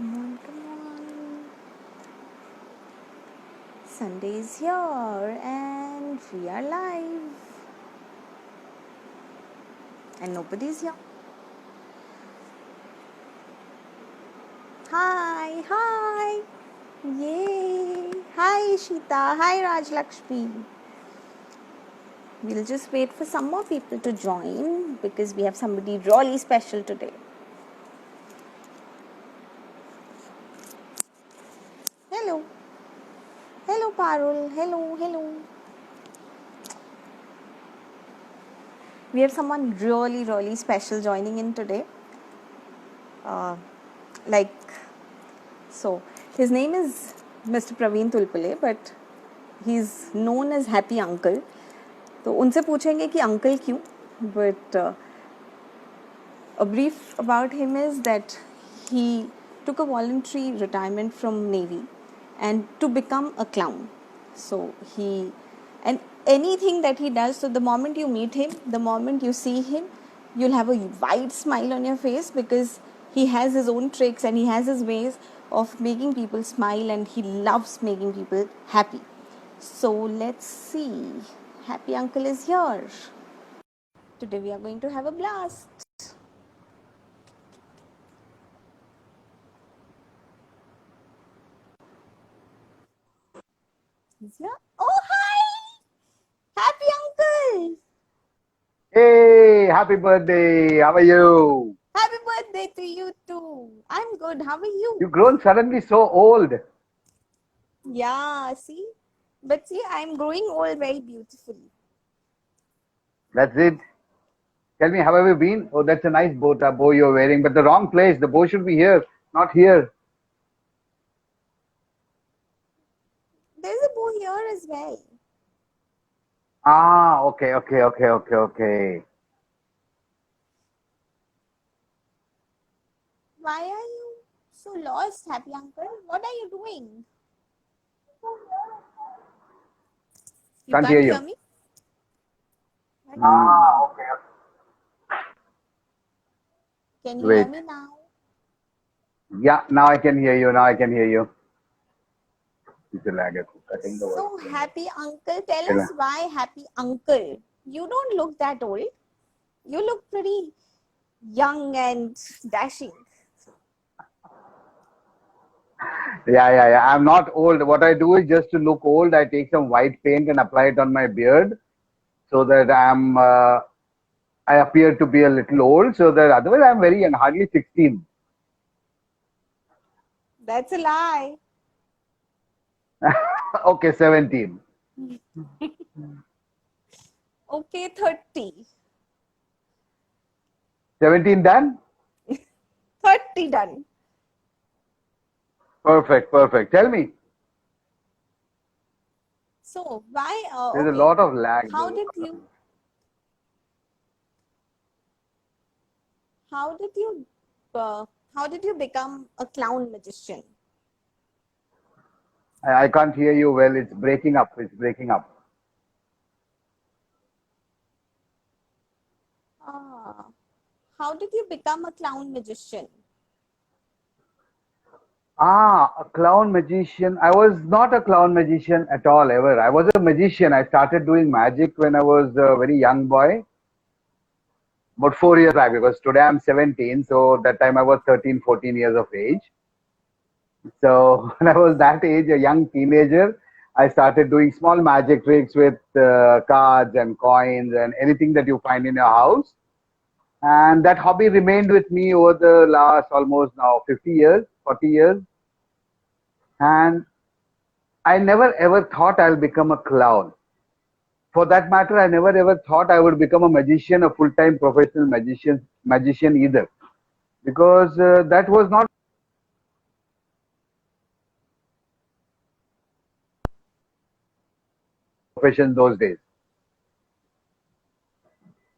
Come on, come on. Sunday is here and we are live. And nobody's here. Hi, hi. Yay. Hi, Ishita. Hi, Raj Lakshmi. We'll just wait for some more people to join because we have somebody really special today. Hello. Hello, Parul. Hello, hello. We have someone really, really special joining in today. So, his name is Mr. Praveen Tulpule, but he's known as Happy Uncle. तो उनसे पूछेंगे कि uncle क्यों, but a brief about him is that he took a voluntary retirement from Navy and to become a clown. So and anything that he does, so the moment you meet him, the moment you see him, you'll have a wide smile on your face because he has his own tricks and he has his ways of making people smile and he loves making people happy. So let's see. Happy Uncle is here. Today we are going to have a blast. Yeah. Oh, hi! Happy Uncle! Hey, happy birthday. How are you? Happy birthday to you too. I'm good. How are you? You've grown suddenly so old. Yeah, see? But see, I'm growing old very beautifully. That's it. Tell me, how have you been? Oh, that's a nice bow you're wearing, but the wrong place. The bow should be here, not here. There's a bow here as well. Ah, okay. Why are you so lost, Happy Uncle? What are you doing? You Can't hear can't hear you. me? Ah, okay. Can you hear Wait. me now? Yeah, now I can hear you. Now I can hear you. It's a lag. Cutting the So, voice. Happy Uncle, tell us why Happy Uncle. You don't look that old. You look pretty young and dashing. Yeah. I'm not old. What I do is just to look old, I take some white paint and apply it on my beard so that I appear to be a little old, so that otherwise I'm very young, hardly 16. That's a lie. Okay, 17. Okay, 30. 17 done? 30 done. Perfect. Tell me, So, why, there's a okay, lot of lag. how did you, how did you, uh, how did you become a clown magician? I can't hear you well. It's breaking up. Ah, how did you become a clown magician? Ah, a clown magician. I was not a clown magician at all, ever. I was a magician. I started doing magic when I was a very young boy, about 4 years back, because today I'm 17. So that time I was 13, 14 years of age. So when I was that age, a young teenager, I started doing small magic tricks with cards and coins and anything that you find in your house. And that hobby remained with me over the last almost now 50 years, 40 years. And I never ever thought I'll become a clown. For that matter, I never ever thought I would become a magician, a full-time professional magician either, because that was not profession those days.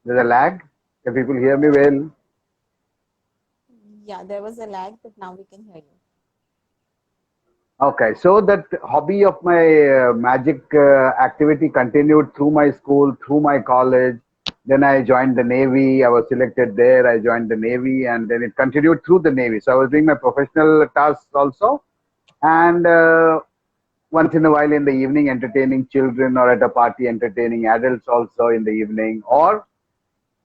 There's a lag. Can people hear me well? Yeah, there was a lag, but now we can hear you. Okay, so that hobby of my magic activity continued through my school, through my college, Then I joined the Navy. I was selected there. I joined the Navy, and then it continued through the Navy. So I was doing my professional tasks also, and once in a while in the evening, entertaining children, or at a party, entertaining adults also in the evening, or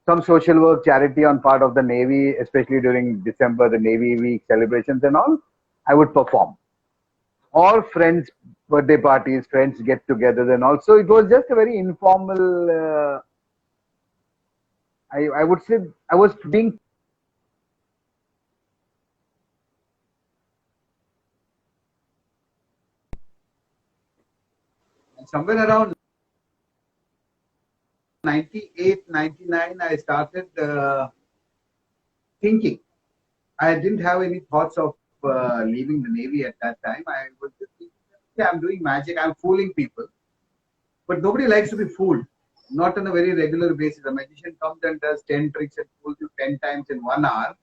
some social work charity on part of the Navy, especially during December, the Navy week celebrations and all, I would perform. Or friends' birthday parties, friends get togethers and all. So it was just a very informal, I would say I was being somewhere around 98, 99, I started thinking. I didn't have any thoughts of leaving the Navy at that time. I was just thinking, yeah, I'm doing magic, I'm fooling people. But nobody likes to be fooled, not on a very regular basis. A magician comes and does 10 tricks and fools you 10 times in 1 hour.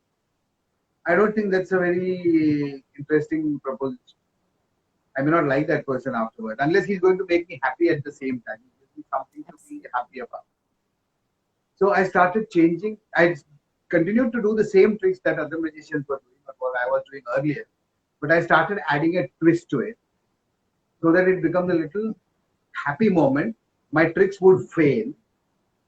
I don't think that's a very interesting proposition. I may not like that person afterward, unless he's going to make me happy at the same time. Give me something to be happy about. So I started changing. I continued to do the same tricks that other magicians were doing, or what I was doing earlier. But I started adding a twist to it so that it becomes a little happy moment. My tricks would fail.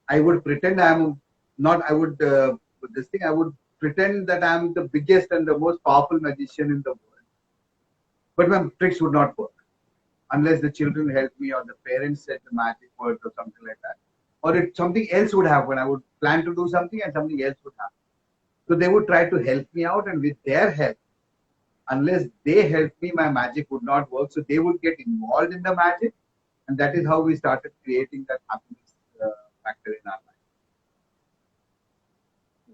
I would pretend I'm not, I would, with this thing, I would pretend that I'm the biggest and the most powerful magician in the world. But my tricks would not work unless the children helped me or the parents said the magic words or something like that. Or if something else would happen, I would plan to do something and something else would happen. So they would try to help me out, and with their help, unless they helped me, my magic would not work. So they would get involved in the magic, and that is how we started creating that happiness factor in our life.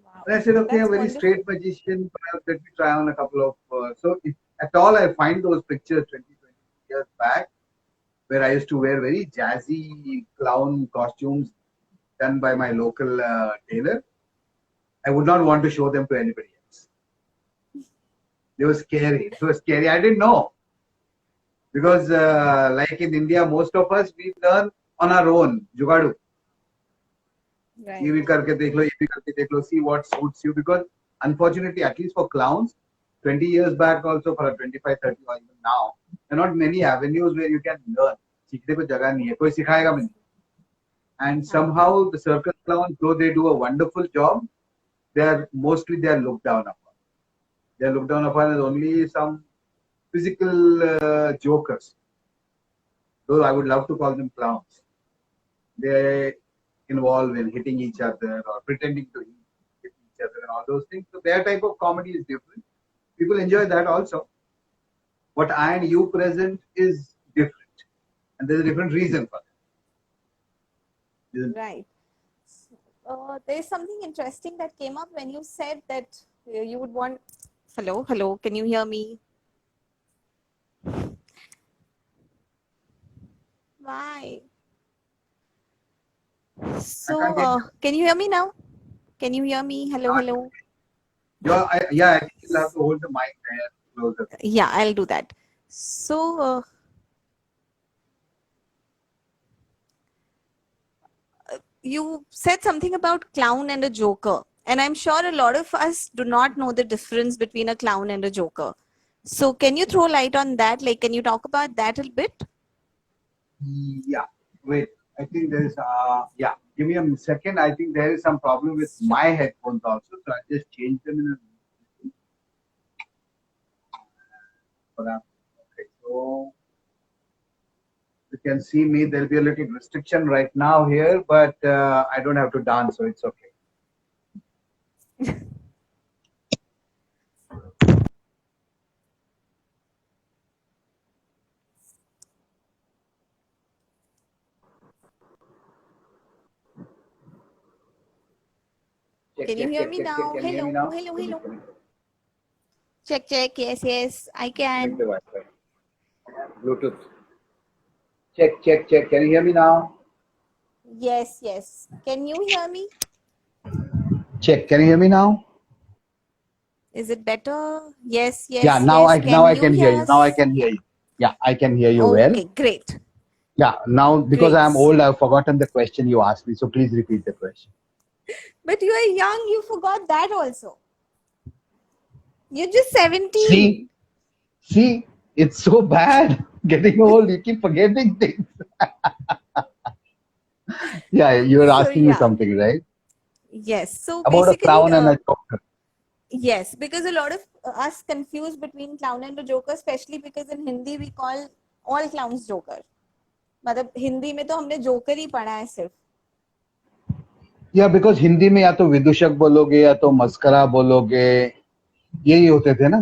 Wow. And I said, okay, That's a very wonderful. straight magician, perhaps let me try on a couple of. So if at all I find those pictures 20 years back, where I used to wear very jazzy clown costumes done by my local tailor, I would not want to show them to anybody else. They were scary. It was scary. I didn't know. Because like in India, most of us, we learn on our own, jugadu. Right. ये भी करके देख लो, ये भी करके देख लो, see what suits you. Because unfortunately, at least for clowns, 20 years back also, for 25, 30 or even now, there are not many avenues where you can learn. सीखने को जगह नहीं है, कोई सिखाएगा भी नहीं. And somehow the circus clowns, though they do a wonderful job, they are looked down upon. They are looked down upon as only some physical jokers. Though I would love to call them clowns. They involve in hitting each other or pretending to hit each other and all those things. So their type of comedy is different. People enjoy that also. What I and you present is different. And there's a different reason for that. Right. There's something interesting that came up when you said that you would want. Hello, can you hear me? Why? So, can you hear me now? Can you hear me? Hello. Yeah, I think you'll have to hold the mic there closer. Yeah, I'll do that. So, you said something about clown and a joker, and I'm sure a lot of us do not know the difference between a clown and a joker. So, can you throw light on that? Like, can you talk about that a bit? Yeah, wait. I think there's yeah. Give me a second. I think there is some problem with my headphones also, so I just change them in a. Okay, so you can see me. There'll be a little restriction right now here, but I don't have to dance, so it's okay. Can you hear me now? Can you hear me now? Hello. Check. Yes, I can. Bluetooth. Check. Can you hear me now? Yes. Can you hear me? Check. Can you hear me now? Is it better? Yes. Yeah, now I can hear you. Now I can hear you. Yeah, I can hear you well. Okay, great. Yeah, now because Great. I'm old, I've forgotten the question you asked me. So please repeat the question. But you are young, you forgot that also. You're just 17. See, it's so bad. Getting old, you keep forgetting things. Yeah, you were So, asking me yeah. something, right? Yes. So, About a basically, clown and a joker. yes, because a lot of us confuse between clown and the joker, especially because in Hindi we call all clowns joker. मतलब हिंदी में तो हमने joker ही पढ़ा है सिर्फ. या because Hindi में या तो विदूषक बोलोगे या तो मस्करा बोलोगे, यही होते थे ना.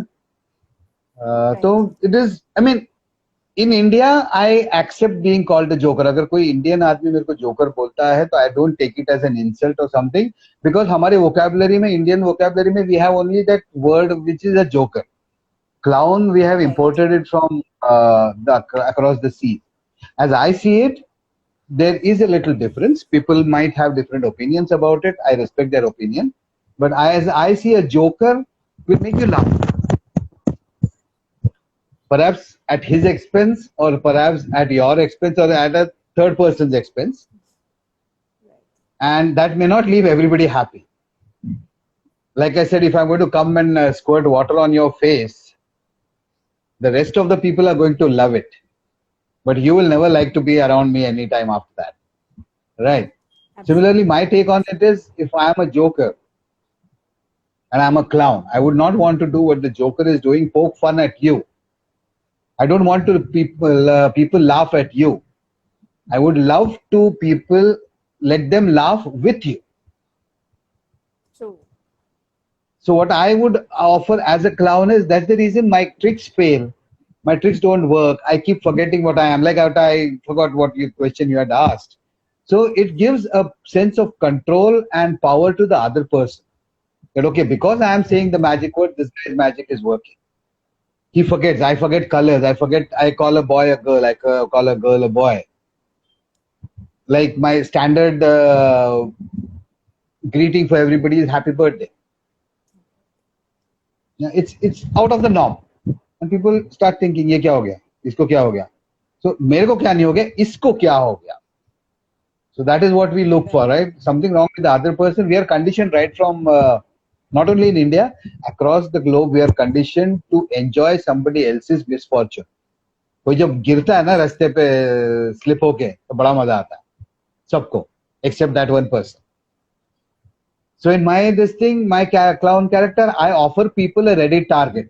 तो Right. It is, I mean, in India I accept being called a joker. अगर कोई इंडियन आदमी मेरे को जोकर बोलता है तो I don't take it as an insult और समथिंग, बिकॉज हमारे वोकैबुलरी में, इंडियन वोकैबुलरी में, we have only that word which is a joker. Clown, we have Right. imported it from across the sea. As I see it, there is a little difference. People might have different opinions about it. I respect their opinion. But as I see, a joker will make you laugh. Perhaps at his expense, or perhaps at your expense, or at a third person's expense. And that may not leave everybody happy. Like I said, if I'm going to come and squirt water on your face, the rest of the people are going to love it. But you will never like to be around me anytime after that. Right. Absolutely. Similarly, my take on it is, if I am a joker and I'm a clown, I would not want to do what the joker is doing, poke fun at you. I don't want to people laugh at you. I would love to people let them laugh with you. True. So what I would offer as a clown is, that's the reason my tricks fail. My tricks don't work. I keep forgetting what I am. Like I forgot what question you had asked. So it gives a sense of control and power to the other person. That okay, because I am saying the magic word, this guy's magic is working. He forgets. I forget colors. I forget. I call a boy a girl. I call a girl a boy. Like my standard greeting for everybody is happy birthday. It's out of the norm, and people start thinking, ये क्या हो गया, इसको क्या हो गया. So मेरे को क्या नहीं हो गया, इसको क्या हो गया. So that is what we look for, right? Something wrong with the other person. We are conditioned right from not only in India, across the globe, we are conditioned to enjoy somebody else's misfortune. कोई जब गिरता है ना रास्ते pay slip होके, तो बड़ा मजा आता है सबको, except that one person. So in my clown character, I offer people a ready target.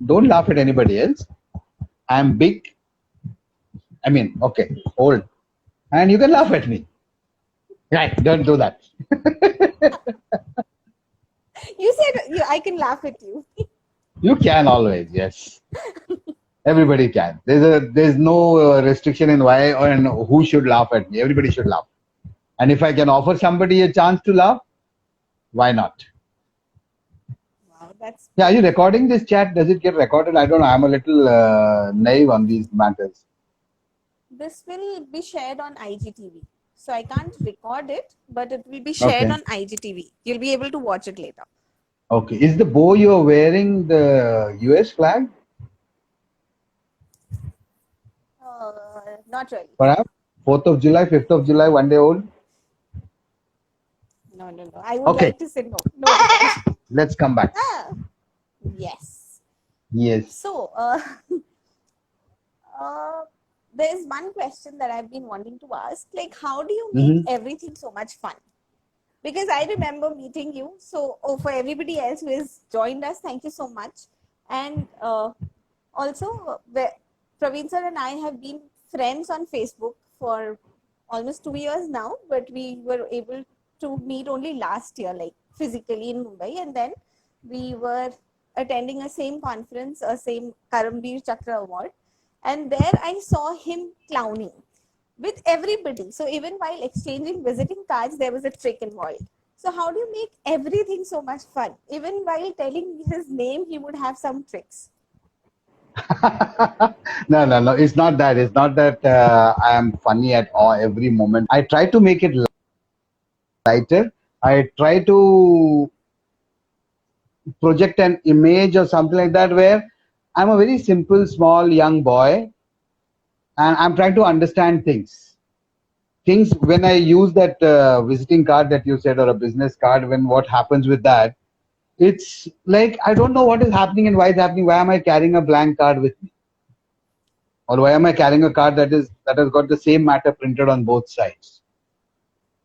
Don't laugh at anybody else. I'm big. I mean, okay, old. And you can laugh at me. Right, don't do that. You said I can laugh at you. You can always, yes. Everybody can. There's no restriction in why or who should laugh at me. Everybody should laugh. And if I can offer somebody a chance to laugh, why not? Wow, that's. Yeah, are you recording this chat? Does it get recorded? I don't know. I'm a little naive on these matters. This will be shared on IGTV. So I can't record it, but it will be shared on IGTV. You'll be able to watch it later. Okay. Is the bow you're wearing the US flag? Not really. Perhaps 4th of July, 5th of July, 1 day old? No. I would like to say no. No. Let's come back. Yes. Yes. So, there's one question that I've been wanting to ask. Like, how do you make everything so much fun? Because I remember meeting you. So, for everybody else who has joined us, thank you so much. And also, Praveen sir and I have been friends on Facebook for almost 2 years now, but we were able to meet only last year, like physically in Mumbai. And then we were attending a same conference, a same Karambir Chakra Award. And there I saw him clowning with everybody. So even while exchanging visiting cards, there was a trick involved. So how do you make everything so much fun? Even while telling his name, he would have some tricks. No. It's not that. It's not that I am funny at all every moment. I try to make it lighter. I try to project an image or something like that where I'm a very simple, small, young boy, and I'm trying to understand things. things when I use that visiting card that you said, or a business card, when what happens with that, it's like I don't know what is happening and why it's happening. Why am I carrying a blank card with me? Or why am I carrying a card that has got the same matter printed on both sides?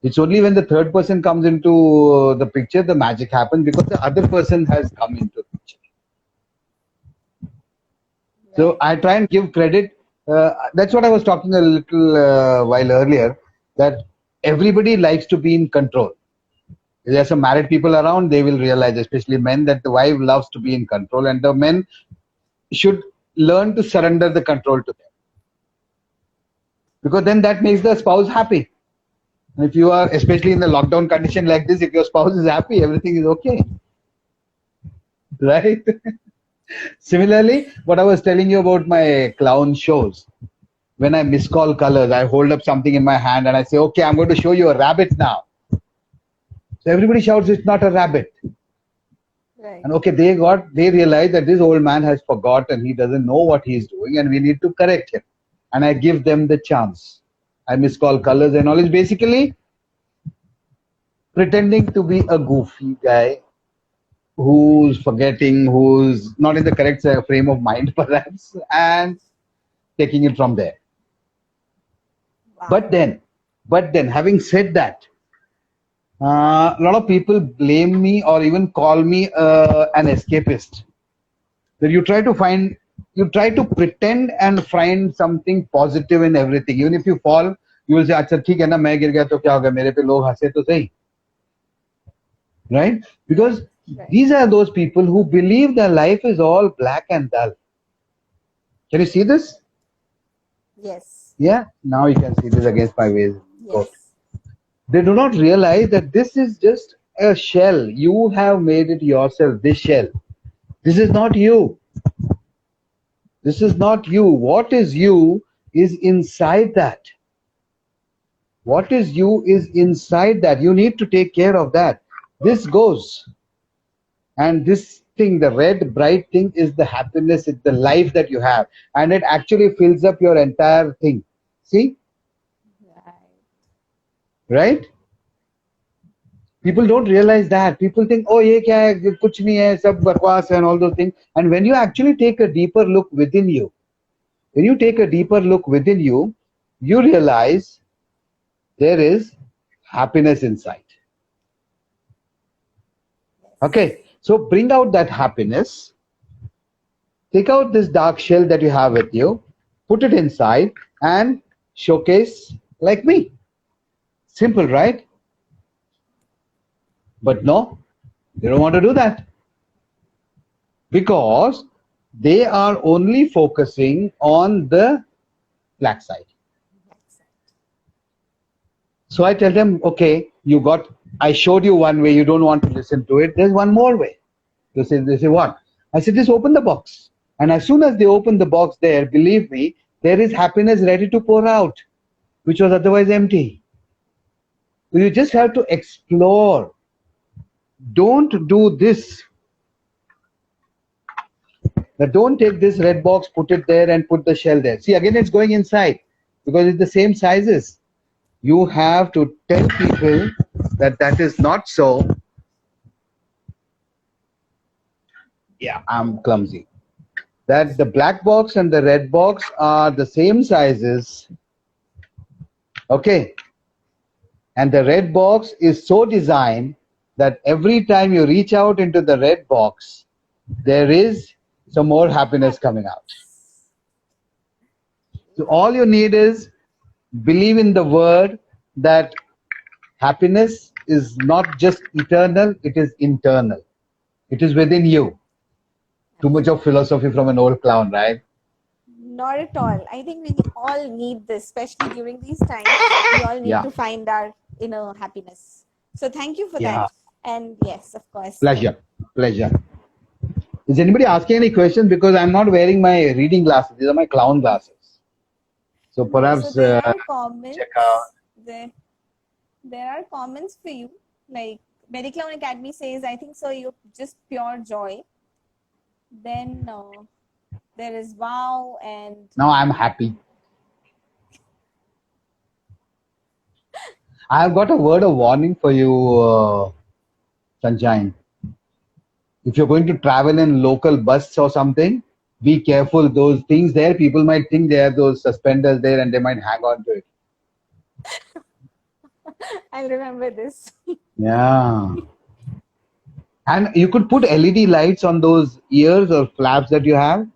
It's only when the third person comes into the picture the magic happens, because the other person has come into the picture. So I try and give credit. That's what I was talking a little while earlier, that everybody likes to be in control. If there's some married people around, they will realize, especially men, that the wife loves to be in control, and the men should learn to surrender the control to them, because then that makes the spouse happy. And if you are, especially in the lockdown condition like this, if your spouse is happy, everything is okay, right? Similarly, what I was telling you about my clown shows, when I miscall colors, I hold up something in my hand and I say, okay, I'm going to show you a rabbit now. So everybody shouts, it's not a rabbit. Right. And okay, they realize that this old man has forgotten, he doesn't know what he's doing, and we need to correct him. And I give them the chance. I miscall colors and all. It's basically pretending to be a goofy guy who's forgetting, who's not in the correct frame of mind, perhaps, and taking it from there. Wow. But then, having said that, a lot of people blame me or even call me an escapist. That you try to pretend and find something positive in everything. Even if you fall, you will say, "Acha, theek hai na, main gir gaya to kya hoga? Mere pe log hase to sahi." Right? Because these are those people who believe their life is all black and dull. Can you see this? Yes. Yeah. Now you can see this against my waist coat. Yes. They do not realize that this is just a shell. You have made it yourself, this shell. This is not you. This is not you. What is you is inside that. What is you is inside that. You need to take care of that. This goes. And this thing, the red bright thing, is the happiness, it's the life that you have. And it actually fills up your entire thing. See? Right? People don't realize that. People think, oh, ye kya hai, kuch nahi hai, sab bakwas hai, and all those things. And when you actually take a deeper look within you, you realize there is happiness inside. Okay, so bring out that happiness. Take out this dark shell that you have with you, put it inside, and showcase like me. Simple, right? But no, they don't want to do that, because they are only focusing on the black side. So I tell them, okay, I showed you one way, you don't want to listen to it. There's one more way. They say what? I said, just open the box. And as soon as they open the box there, believe me, there is happiness ready to pour out, which was otherwise empty. So you just have to explore. Don't do this. Now don't take this red box, put it there and put the shell there. See, again it's going inside because it's the same sizes. You have to tell people that that is not so. Yeah, I'm clumsy. That the black box and the red box are the same sizes. Okay. And the red box is so designed that every time you reach out into the red box, there is some more happiness coming out. So all you need is believe in the word that happiness is not just eternal, it is internal. It is within you. Too much of philosophy from an old clown, right? Not at all. I think we all need this, especially during these times. We all need to find our inner happiness. So thank you for that. And yes, of course. Pleasure. Is anybody asking any questions? Because I'm not wearing my reading glasses. These are my clown glasses. So perhaps so there are comments. check out. There are comments for you. Like Mediclown Academy says, I think so. You're just pure joy. Then there is wow, and now I'm happy. I've got a word of warning for you, Sunshine. If you're going to travel in local bus or something, be careful. Those things there, people might think they have those suspenders there and they might hang on to it. I'll remember this. Yeah. And you could put LED lights on those ears or flaps that you have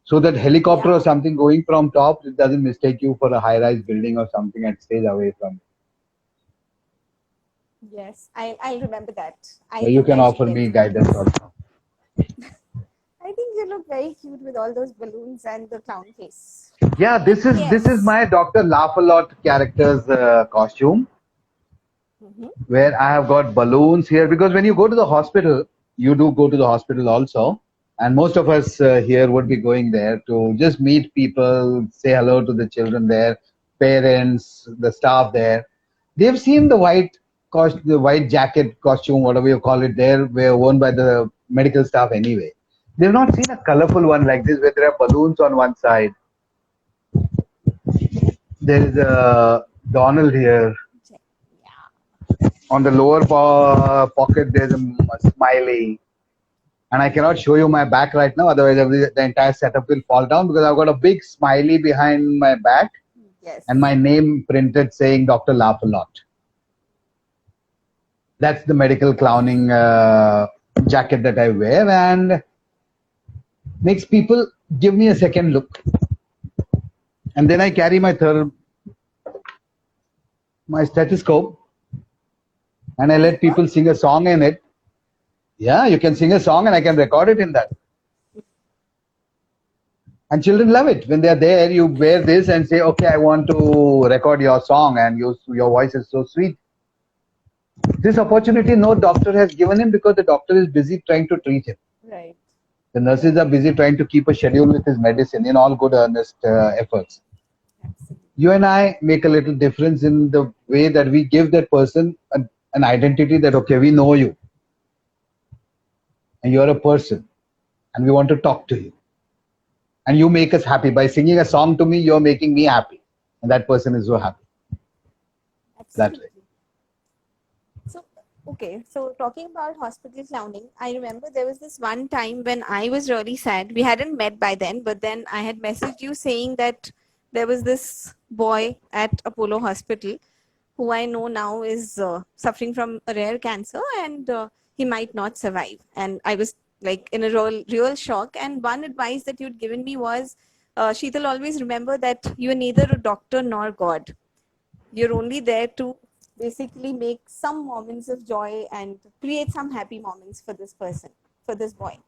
so that helicopter or Yeah. something going from top, it doesn't mistake you for a high-rise building or something and stays away from. Yes, I'll remember that. I You think can I should offer get me some of guidance this. also. I think you look very cute with all those balloons and the clown face. Yeah, this is Yes. my Dr. Laugh a Lot character's costume, where I have got balloons here, because when you go to the hospital, you do go to the hospital also, and most of us here would be going there to just meet people, say hello to the children there, parents, the staff there. They've seen the the white jacket costume, whatever you call it, there, were worn by the medical staff anyway. They've not seen a colorful one like this where there are balloons on one side. There is a Donald here. Yeah. On the lower pocket, there's a smiley. And I cannot show you my back right now, otherwise the entire setup will fall down, because I've got a big smiley behind my back Yes. and my name printed saying Dr. Laugh a Lot. That's the medical clowning jacket that I wear, and makes people give me a second look. And then I carry my stethoscope, and I let people sing a song in it. Yeah, you can sing a song and I can record it in that. And children love it. When they're there, you wear this and say, okay, I want to record your song, and your voice is so sweet. This opportunity no doctor has given him, because the doctor is busy trying to treat him. Right. The nurses are busy trying to keep a schedule with his medicine in all good earnest efforts. Absolutely. You and I make a little difference in the way that we give that person an identity that, okay, we know you. And you're a person. And we want to talk to you. And you make us happy. By singing a song to me, you're making me happy. And that person is so happy. That way. Absolutely. So, okay, so talking about hospital clowning, I remember there was this one time when I was really sad. We hadn't met by then, but then I had messaged you saying that there was this boy at Apollo Hospital who I know now is suffering from a rare cancer, and he might not survive. And I was like in a real shock. And one advice that you'd given me was, Sheetal, always remember that you are neither a doctor nor God. You're only there to basically make some moments of joy and create some happy moments for this person, for this boy.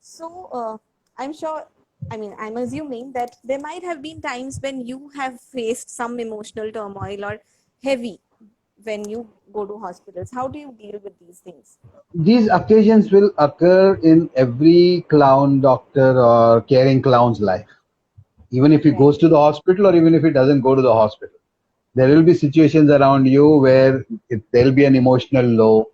So I'm sure, I mean, I'm assuming that there might have been times when you have faced some emotional turmoil or heavy when you go to hospitals. How do you deal with these things? These occasions will occur in every clown doctor or caring clown's life. Even if he goes to the hospital, or even if he doesn't go to the hospital. There will be situations around you where there'll be an emotional low.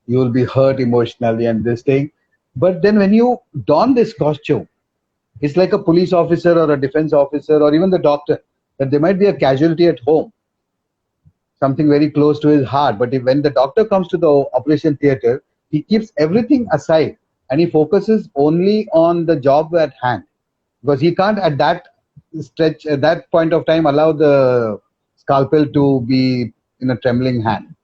You will be hurt emotionally and this thing. But then when you don this costume, it's like a police officer or a defense officer or even the doctor, that there might be a casualty at home, something very close to his heart. But when the doctor comes to the operation theater, he keeps everything aside and he focuses only on the job at hand, because he can't at that point of time allow the scalpel to be in a trembling hand.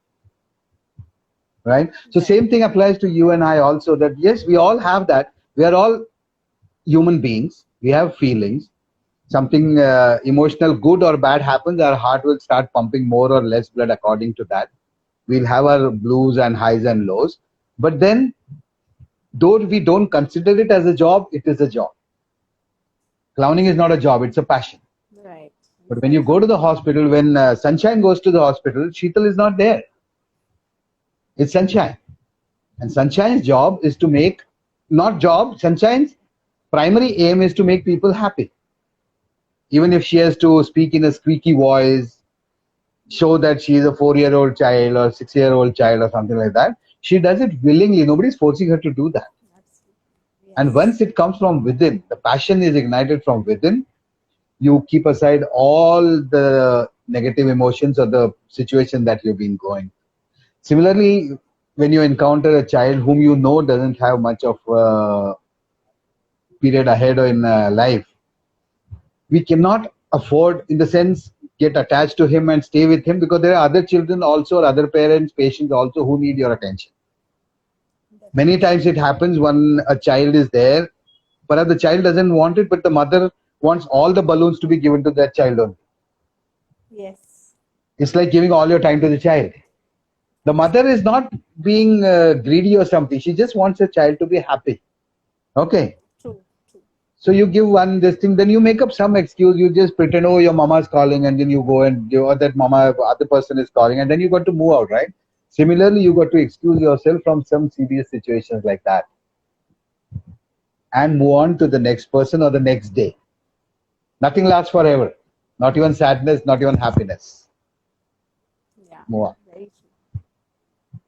Right? So same thing applies to you and I also, that yes, we all have that. We are all human beings. We have feelings. Something emotional, good or bad happens, our heart will start pumping more or less blood according to that. We'll have our blues and highs and lows. But then, though we don't consider it as a job, it is a job. Clowning is not a job, it's a passion. Right. But when you go to the hospital, when Sunshine goes to the hospital, Sheetal is not there. It's Sunshine. And Sunshine's job is to make, Sunshine's primary aim is to make people happy. Even if she has to speak in a squeaky voice, show that she is a 4-year-old child or 6-year-old child or something like that, she does it willingly. Nobody's forcing her to do that. Yes. And once it comes from within, the passion is ignited from within, you keep aside all the negative emotions or the situation that you've been going. Similarly, when you encounter a child whom you know doesn't have much of period ahead in life, we cannot afford, in the sense, get attached to him and stay with him, because there are other children also, or other parents, patients also, who need your attention. Many times it happens when a child is there, perhaps the child doesn't want it, but the mother wants all the balloons to be given to that child only. Yes. It's like giving all your time to the child. The mother is not being greedy or something. She just wants her child to be happy. Okay. True. True. So you give one this thing, then you make up some excuse. You just pretend, oh, your mama is calling, and then you go and or that mama, other person is calling, and then you got to move out, right? Similarly, you got to excuse yourself from some serious situations like that and move on to the next person or the next day. Nothing lasts forever. Not even sadness, not even happiness. Yeah. Move on. Very true.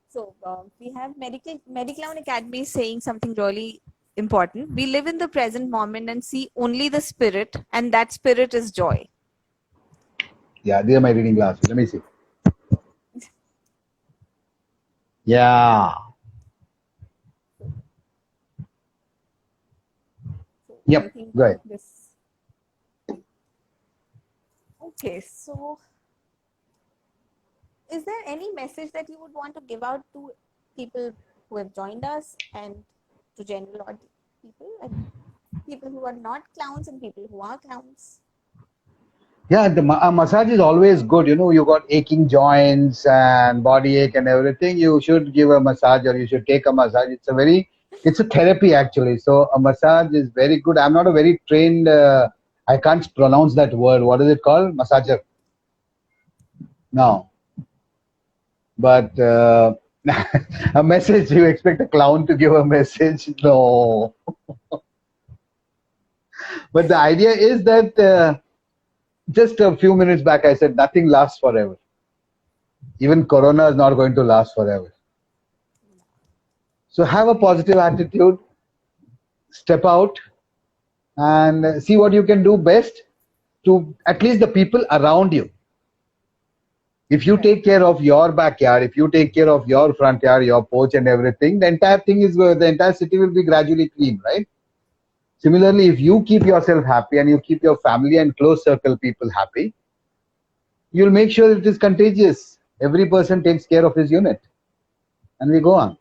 So we have Mediclown Academy saying something really important. We live in the present moment and see only the spirit, and that spirit is joy. Yeah, these are my reading glasses. Let me see. Yeah. So Yep. I think Go ahead. this. Okay, so is there any message that you would want to give out to people who have joined us and to general people and people who are not clowns and people who are clowns? Yeah, the massage is always good. You know, you got aching joints and body ache and everything. You should give a massage, or you should take a massage. It's a therapy actually. So a massage is very good. I'm not a very trained. I can't pronounce that word. What is it called? Massager. No, but a message. You expect a clown to give a message? No. But the idea is that. Just a few minutes back, I said nothing lasts forever. Even Corona is not going to last forever. So have a positive attitude, step out, and see what you can do best to at least the people around you. If you take care of your backyard, if you take care of your front yard, your porch and everything, the entire city will be gradually clean, right? Similarly, if you keep yourself happy and you keep your family and close circle people happy, you'll make sure it is contagious. Every person takes care of his unit. And we go on.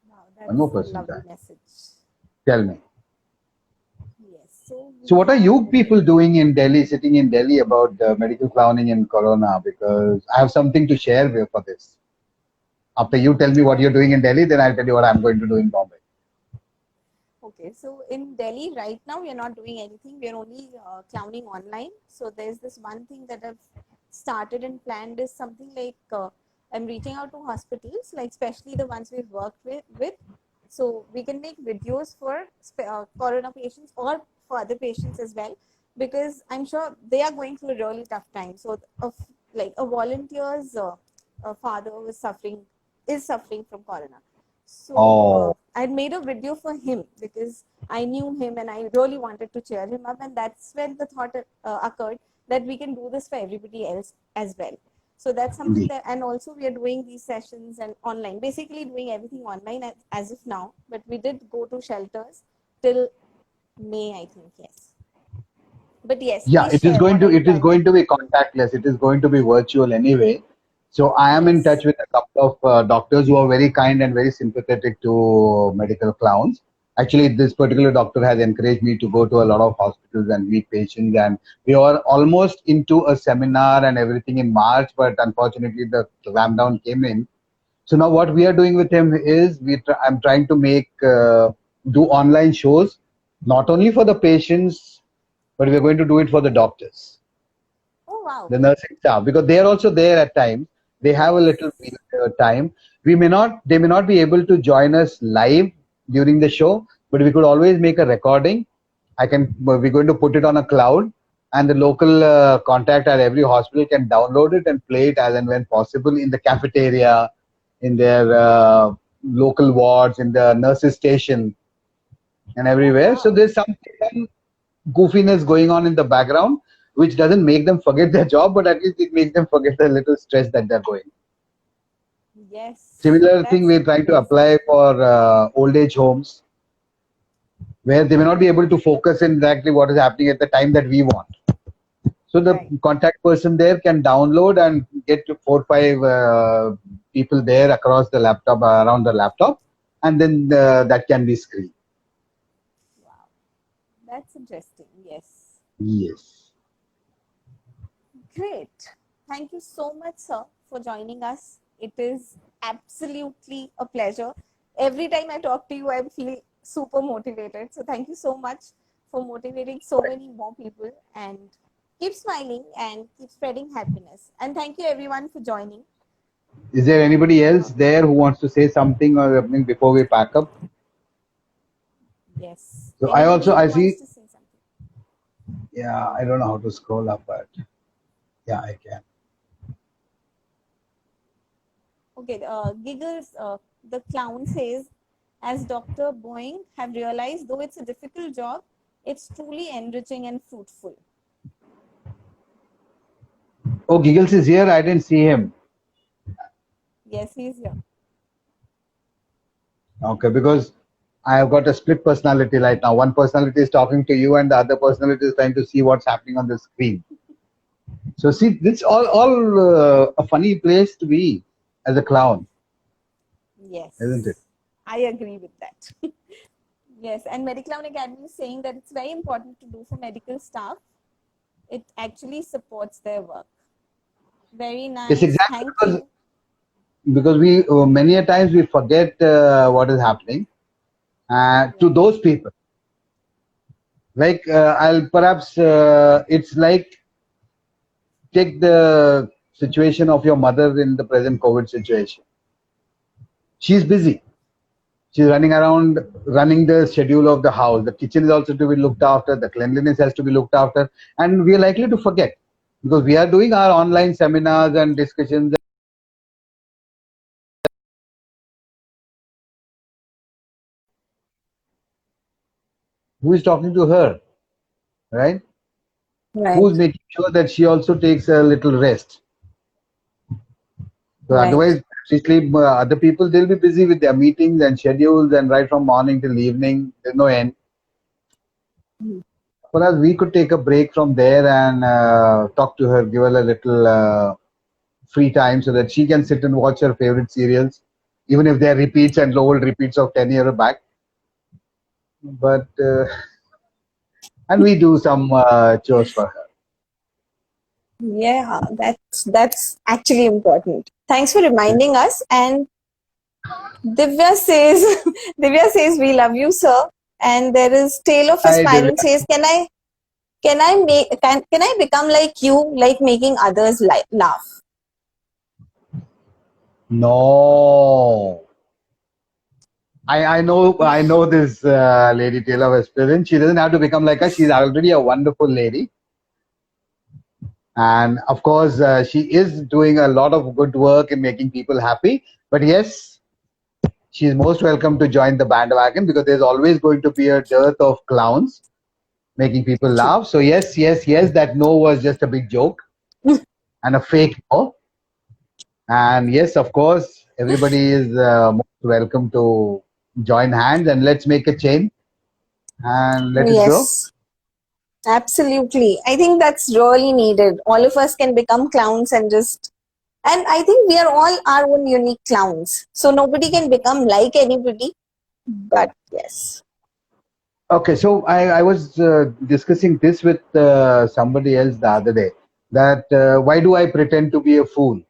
Wow, that's One more a person. lovely message. Tell me. Yes. So what are you people doing in Delhi, sitting in Delhi, about medical clowning and Corona? Because I have something to share with for this. After you tell me what you're doing in Delhi, then I'll tell you what I'm going to do in Bombay. Okay, so in Delhi right now, we are not doing anything. We are only clowning online. So there's this one thing that I've started and planned is something like I'm reaching out to hospitals, like especially the ones we've worked with. So we can make videos for Corona patients or for other patients as well, because I'm sure they are going through a really tough time. So like a volunteer's father is suffering from Corona. So I made a video for him because I knew him and I really wanted to cheer him up. And that's when the thought occurred that we can do this for everybody else as well. So that's something that, and also we are doing these sessions and online, basically doing everything online as of now. But we did go to shelters till May, I think, yes. But yes, yeah, it is going to be contactless. It is going to be virtual anyway. So I am in touch with a couple of doctors who are very kind and very sympathetic to medical clowns. Actually, this particular doctor has encouraged me to go to a lot of hospitals and meet patients. And we are almost into a seminar and everything in March, but unfortunately the ramp down came in. So now what we are doing with him is I'm trying to do online shows, not only for the patients, but we're going to do it for the doctors. Oh, wow. The nursing staff, because they are also there at times. They have a little time. They may not be able to join us live during the show, but we could always make a recording. We're going to put it on a cloud, and the local contact at every hospital can download it and play it as and when possible in the cafeteria, in their local wards, in the nurses station, and everywhere. So there's some goofiness going on in the background, which doesn't make them forget their job, but at least it makes them forget the little stress that they're going. Yes. Similar thing we're trying to apply for old age homes, where they may not be able to focus in exactly what is happening at the time that we want. So the contact person there can download and get to 4 or 5 people there across the laptop, around the laptop, and then that can be screened. Wow, that's interesting. Yes. Yes. Great. Thank you so much, sir, for joining us. It is absolutely a pleasure. Every time I talk to you, I feel super motivated. So thank you so much for motivating so many more people, and keep smiling and keep spreading happiness. And thank you everyone for joining. Is there anybody else there who wants to say something or something before we pack up? Yes. So Anybody I who see. wants to say something? Yeah, I don't know how to scroll up, but yeah, I can. Okay, Giggles, the clown says, as Dr. Boeing have realized, though it's a difficult job, it's truly enriching and fruitful. Oh, Giggles is here. I didn't see him. Yes, he's here. Okay, because I have got a split personality right now. One personality is talking to you, and the other personality is trying to see what's happening on the screen. So see, this all a funny place to be as a clown. Yes. Isn't it? I agree with that. Yes, and Mediclown Academy is saying that it's very important to do for medical staff. It actually supports their work. Very nice. Yes, exactly. Thank you. Because we many a times we forget what is happening to those people. Like I'll perhaps it's like take the situation of your mother in the present COVID situation. She's busy. She's running around, running the schedule of the house. The kitchen is also to be looked after. The cleanliness has to be looked after. And we are likely to forget because we are doing our online seminars and discussions. Who is talking to her, right? Who's making sure that she also takes a little rest? So otherwise, she sleep. Other people, they'll be busy with their meetings and schedules, and right from morning till evening, there's no end. Perhaps we could take a break from there and talk to her, give her a little free time so that she can sit and watch her favorite serials, even if they're repeats and old repeats of 10 years back. But and we do some chores for her. Yeah, that's actually important. Thanks for reminding us. And Divya says, Divya says, we love you, sir. And there is Tale of Aspirant says, can I become like you, like making others laugh? No. I know this lady Tale of Aspirant. She doesn't have to become like us. She's already a wonderful lady. And of course, she is doing a lot of good work in making people happy. But yes, she's most welcome to join the bandwagon because there's always going to be a dearth of clowns making people laugh. So yes, that no was just a big joke and a fake no. And yes, of course, everybody is most welcome to join hands and let's make a chain and let it grow. Absolutely. I think that's really needed. All of us can become clowns and I think we are all our own unique clowns. So nobody can become like anybody, but yes. Okay, so I was discussing this with somebody else the other day, that why do I pretend to be a fool?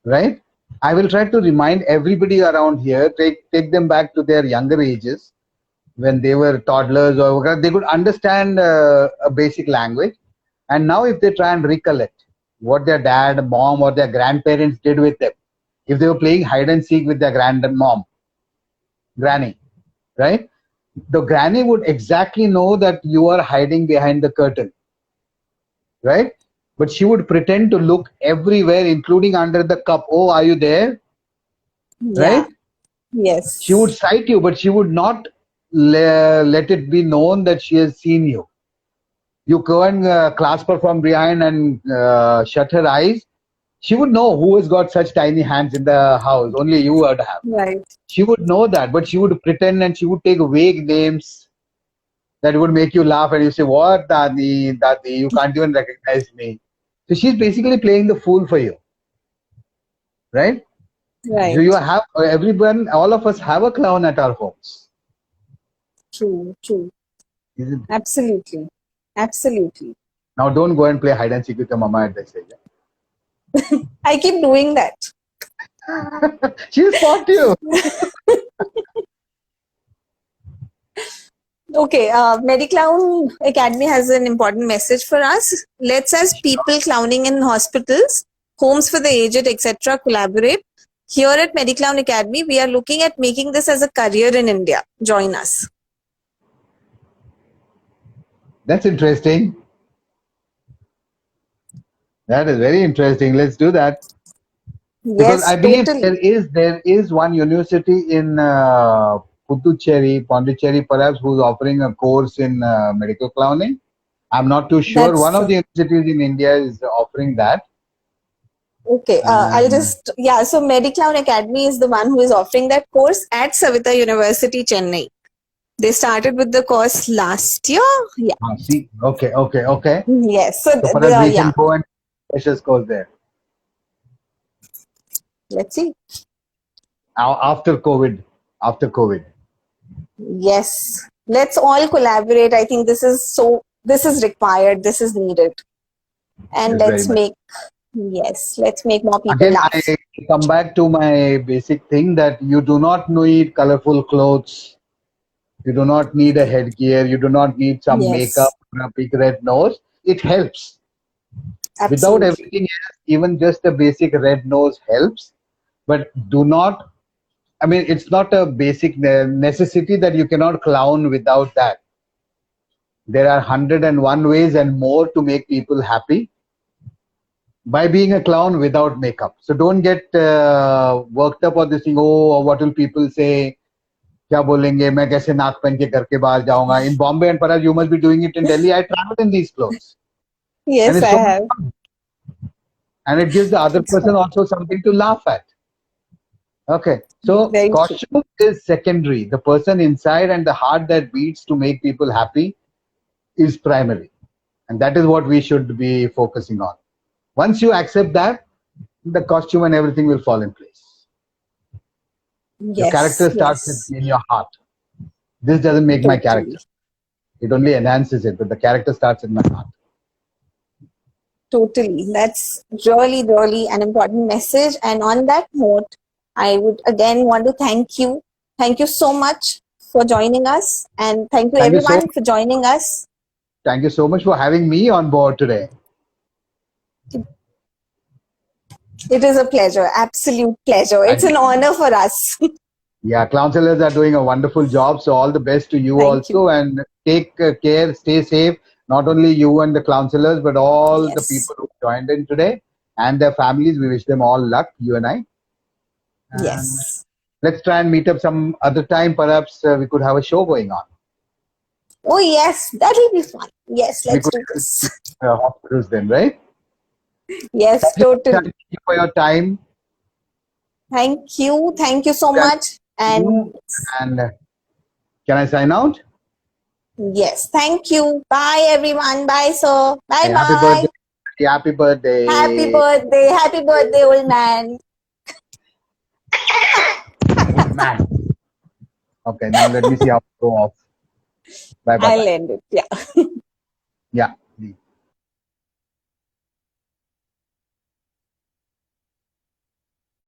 Right? I will try to remind everybody around here, take them back to their younger ages when they were toddlers, or they could understand a basic language. And now if they try and recollect what their dad, mom, or their grandparents did with them, if they were playing hide and seek with their granny, right? The granny would exactly know that you are hiding behind the curtain, right? But she would pretend to look everywhere, including under the cup. Oh, are you there? Yeah. Right? Yes. She would sight you, but she would not let it be known that she has seen you. you go and clasp her from behind and shut her eyes, she would know who has got such tiny hands in the house. Only you would have. Right. She would know that, but she would pretend and she would take vague names that would make you laugh, and you say, "What, Dadi, Dadi? You can't even recognize me." So she's basically playing the fool for you, right? Right. So you have everyone, all of us have a clown at our homes. True. True. Isn't it? Absolutely. Absolutely. Now don't go and play hide and seek with your mama at this age. I keep doing that. She'll spot you. Okay, MediClown Academy has an important message for us. Let's, as people clowning in hospitals, homes for the aged, etc., collaborate. Here at MediClown Academy, we are looking at making this as a career in India. Join us. That's interesting. That is very interesting. Let's do that. Because Yes, I believe totally. there is one university in Puducherry, Pondicherry, perhaps, who's offering a course in medical clowning. I'm not too sure. That's One of the universities in India is offering that. okay. I'll just, yeah. So MediClown Academy is the one who is offering that course at Savitha University, Chennai. They started with the course last year. Yeah. See, okay. Yes. So, So perhaps we yeah. can go and special course there Let's see. after COVID. After COVID. Yes. Let's all collaborate. I think this is required. This is needed. And Yes, let's very much. let's make more people Again, laugh. I come back to my basic thing that you do not need colorful clothes. You do not need a headgear. You do not need some Yes. makeup or a big red nose. It helps. Without Absolutely. everything else, even just a basic red nose helps. But do not, I mean, it's not a basic necessity that you cannot clown without that. There are 101 ways and more to make people happy by being a clown without makeup. So don't get worked up on this thing. Oh, what will people say? क्या बोलेंगे मैं कैसे नाक पहन के घर के बाहर जाऊंगा in Bombay and perhaps you must be doing it in Delhi. I traveled in these clothes Yes, and it's I so have. fun. And it gives the other person also something to laugh at. Okay, so Very true. costume is secondary. The person inside and the heart that beats to make people happy is primary, and that is what we should be focusing on. Once you accept that, the costume and everything will fall in place. Your Yes. character starts Yes. in your heart. This doesn't make my Totally. character. It only enhances it, but the character starts in my heart. Totally. That's really, really an important message. And on that note, I would again want to thank you. Thank you so much for joining us. And thank you Thank you so everyone much. for joining us. Thank you so much for having me on board today. It is a pleasure. Absolute pleasure. It's an honor for us. Yeah, counselors are doing a wonderful job. So all the best to you Thank also, and take care, stay safe. Not only you and the counselors, but all the Yes. people who joined in today and their families. We wish them all luck, you and I. And Yes. let's try and meet up some other time. Perhaps we could have a show going on. Oh, yes. That'll be fun. Yes, We let's could do this. hospitals then, right? Yes, totally. Thank you for your time. Thank you. Thank you so much. And And can I sign out? yes, thank you. Bye, everyone. Bye, sir. Bye, Happy bye. birthday. Happy birthday. Happy birthday. Happy birthday, old man. Man. Okay, now let me see how to go off. Bye bye. I'll end it. Yeah. Yeah.